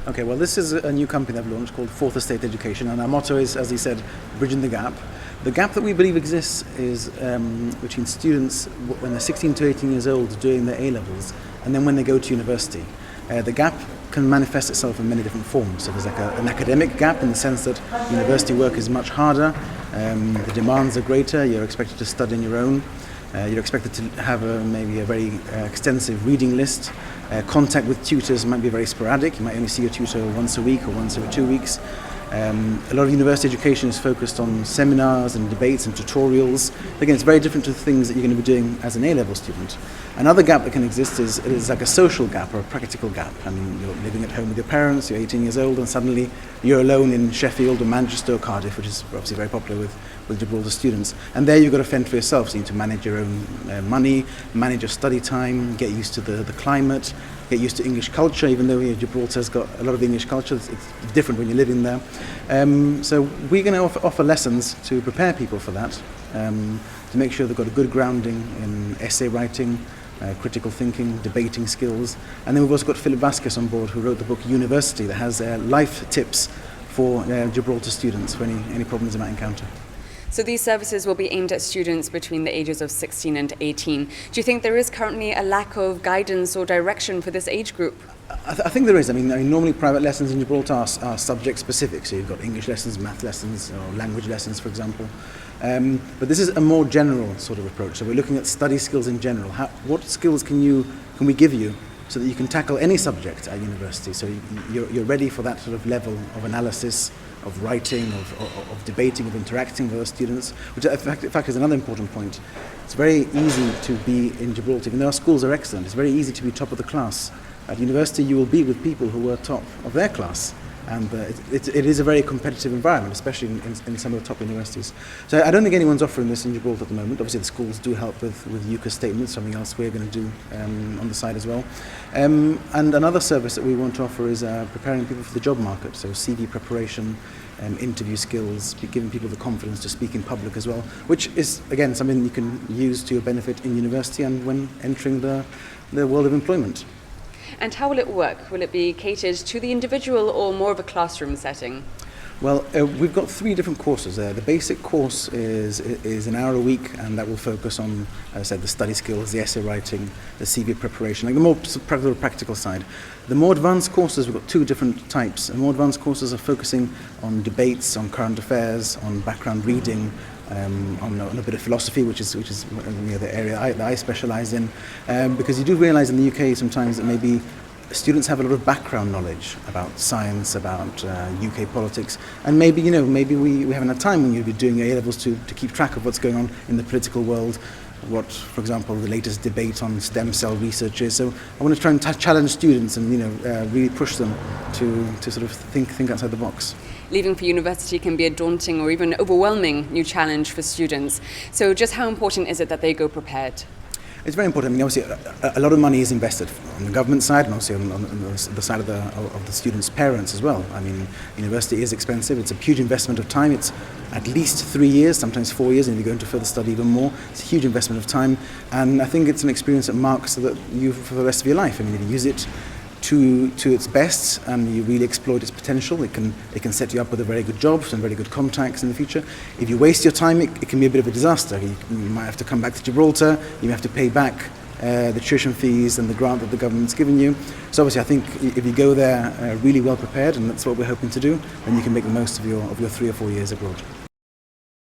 Okay, well, this is a new company I've launched called Fourth Estate Education, and our motto is, as he said, bridging the gap. The gap that we believe exists is between students when they're 16 to 18 years old doing their A-levels and then when they go to university. The gap can manifest itself in many different forms. So there's like an academic gap in the sense that university work is much harder, the demands are greater, you're expected to study on your own. You're expected to have maybe a very extensive reading list. Contact with tutors might be very sporadic. You might only see your tutor once a week or once every 2 weeks. A lot of university education is focused on seminars and debates and tutorials. Again, it's very different to the things that you're going to be doing as an A-level student. Another gap that can exist is like a social gap or a practical gap. I mean, you're living at home with your parents, you're 18 years old, and suddenly you're alone in Sheffield or Manchester or Cardiff, which is obviously very popular with Gibraltar students. And there you've got to fend for yourself, so you need to manage your own money, manage your study time, get used to the climate, get used to English culture, even though Gibraltar's got a lot of English culture. It's different when you're living there. So we're going to offer lessons to prepare people for that, to make sure they've got a good grounding in essay writing, critical thinking, debating skills. And then we've also got Philip Vasquez on board, who wrote the book University, that has life tips for Gibraltar students for any problems they might encounter. So these services will be aimed at students between the ages of 16 and 18. Do you think there is currently a lack of guidance or direction for this age group? I think there is. I mean, normally private lessons in Gibraltar are subject specific. So you've got English lessons, math lessons, or language lessons, for example. But this is a more general sort of approach. So we're looking at study skills in general. What skills can we give you so that you can tackle any subject at university? So you're ready for that sort of level of analysis, of writing, of debating, of interacting with other students, which in fact is another important point. It's very easy to be in Gibraltar, even though our schools are excellent, it's very easy to be top of the class. At university you will be with people who were top of their class, and it is a very competitive environment, especially in some of the top universities. So I don't think anyone's offering this in Gibraltar at the moment. Obviously the schools do help with UCAS statements, something else we're going to do on the side as well. And another service that we want to offer is preparing people for the job market, so CV preparation, interview skills, giving people the confidence to speak in public as well, which is again something you can use to your benefit in university and when entering the world of employment. And how will it work? Will it be catered to the individual or more of a classroom setting? Well, we've got 3 different courses there. The basic course is an hour a week, and that will focus on, as I said, the study skills, the essay writing, the CV preparation, like the more practical side. The more advanced courses, we've got 2 different types. The more advanced courses are focusing on debates, on current affairs, on background reading, on a bit of philosophy, which is the area that I specialise in, because you do realise in the UK sometimes that maybe students have a lot of background knowledge about science, about UK politics, and maybe we haven't had time when you'd be doing your A-levels to keep track of what's going on in the political world, what, for example, the latest debate on stem cell research is. So I want to try and challenge students and really push them to sort of think outside the box. Leaving for university can be a daunting or even overwhelming new challenge for students. So just how important is it that they go prepared? It's very important. I mean, obviously, a lot of money is invested on the government side and also on the side of the students' parents as well. I mean, university is expensive. It's a huge investment of time. It's at least 3 years, sometimes 4 years, and if you go into further study even more. It's a huge investment of time, and I think it's an experience that marks you for the rest of your life. I mean, if you use it to its best and you really exploit its potential, it can set you up with a very good job and very good contacts in the future. If you waste your time, it can be a bit of a disaster. You might have to come back to Gibraltar, you have to pay back the tuition fees and the grant that the government's given you. So obviously I think if you go there really well prepared, and that's what we're hoping to do, then you can make the most of your 3 or 4 years abroad.